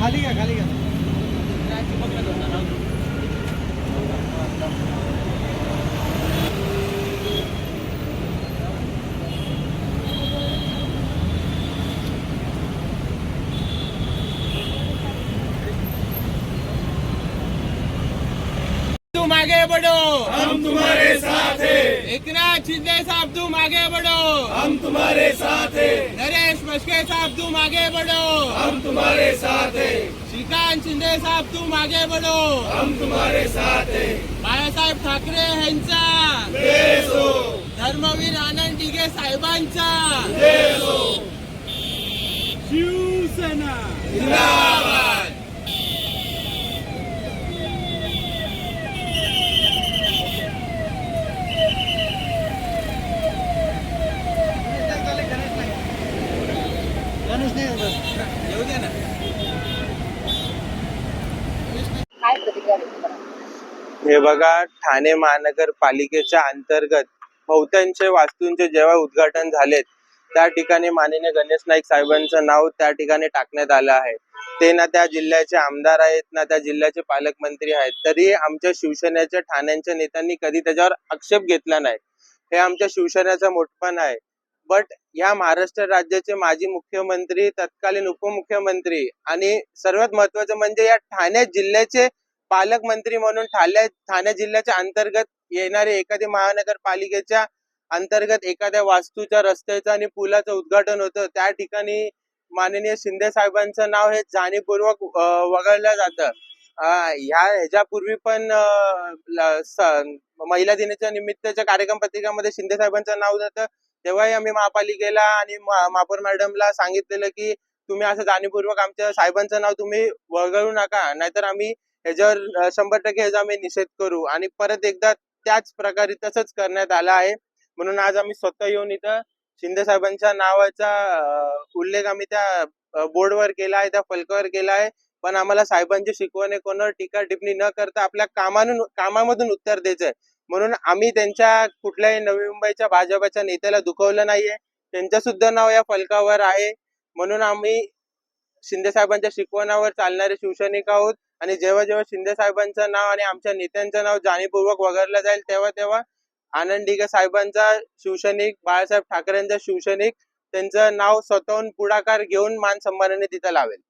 खाली घ्या खाली घ्या. तुम आगे बढ़ो, हम तुम्हारे साथ हैं। एकनाथ शिंदे साहब तुम आगे बढ़ो, हम तुम्हारे साथ हैं। नरेश मस्के साहब तुम आगे बढ़ो, हम तुम्हारे साथ हैं। श्रीकांत शिंदे साहब तुम आगे बढ़ो, हम तुम्हारे साथ हैं। बाळासाहेब ठाकरे यांचा, जय हो, धर्मवीर आनंद दिघे साहेबांचा, जय हो, शिवसेना जिंदाबाद। गणेश नाही येऊ दे ना. काय प्रतिक्रिया व्यक्त करा? हे बघा, ठाणे महानगरपालिकेच्या अंतर्गत बहुतांश वास्तूंचे जेव्हा उद्घाटन झालेत त्या ठिकाणी माननीय गणेश नाईक साहेबांचं नाव त्या ठिकाणी टाकण्यात आलं आहे. ते ना त्या जिल्ह्याचे आमदार आहेत ना त्या जिल्ह्याचे पालकमंत्री आहेत, तरी आमच्या शिवसेनेच्या ठाण्यांच्या नेत्यांनी कधी त्याच्यावर आक्षेप घेतला नाही. हे आमच्या शिवसेनेचं मोठपण आहे. बट या महाराष्ट्र राज्याचे माजी मुख्यमंत्री, तत्कालीन उपमुख्यमंत्री आणि सर्वात महत्वाचं म्हणजे या ठाणे जिल्ह्याचे पालकमंत्री म्हणून ठाणे जिल्ह्याच्या अंतर्गत येणारे एखाद्या महानगरपालिकेच्या अंतर्गत एखाद्या वास्तूच्या, रस्त्याचं आणि पुलाचं उद्घाटन होतं, त्या ठिकाणी माननीय शिंदे साहेबांचं नाव हे जाणीवपूर्वक वगळलं जातं. ह्याच्यापूर्वी पण महिला दिनाच्या निमित्ताच्या कार्यक्रम पत्रिकामध्ये शिंदे साहेबांचं नाव जातं. तेव्हाही आम्ही महापालिकेला आणि महापौर मॅडमला सांगितलेलं की तुम्ही असं जाणीवपूर्वक आमच्या साहेबांचं नाव तुम्ही वगळू नका, नाहीतर आम्ही ह्याच्यावर 100% ह्याचा आम्ही निषेध करू. आणि परत एकदा त्याच प्रकारे तसंच करण्यात आलं आहे. म्हणून आज आम्ही स्वतः येऊन इथं शिंदे साहेबांच्या नावाचा उल्लेख आम्ही त्या बोर्डवर केला आहे, त्या फलकावर केला आहे. पण आम्हाला साहेबांची शिकवण कोणावर टीका टिप्पणी न करता आपल्या कामामधून उत्तर द्यायचंय. म्हणून आम्ही त्यांच्या कुठल्याही नवी मुंबईच्या भाजपच्या नेत्याला दुखवलं नाहीये. त्यांचं सुद्धा नाव या फलकावर आहे. म्हणून आम्ही शिंदे साहेबांच्या शिकवणावर चालणारे शिवसैनिक आहोत. आणि जेव्हा जेव्हा शिंदे साहेबांचं नाव आणि आमच्या नेत्यांचं नाव जाणीवपूर्वक वगळलं जाईल तेव्हा तेव्हा आनंद दिघे साहेबांचा शिवसैनिक, बाळासाहेब ठाकरेंचा शिवसैनिक त्यांचं नाव स्वतःहून पुढाकार घेऊन मान सन्मानाने तिथं लावेल.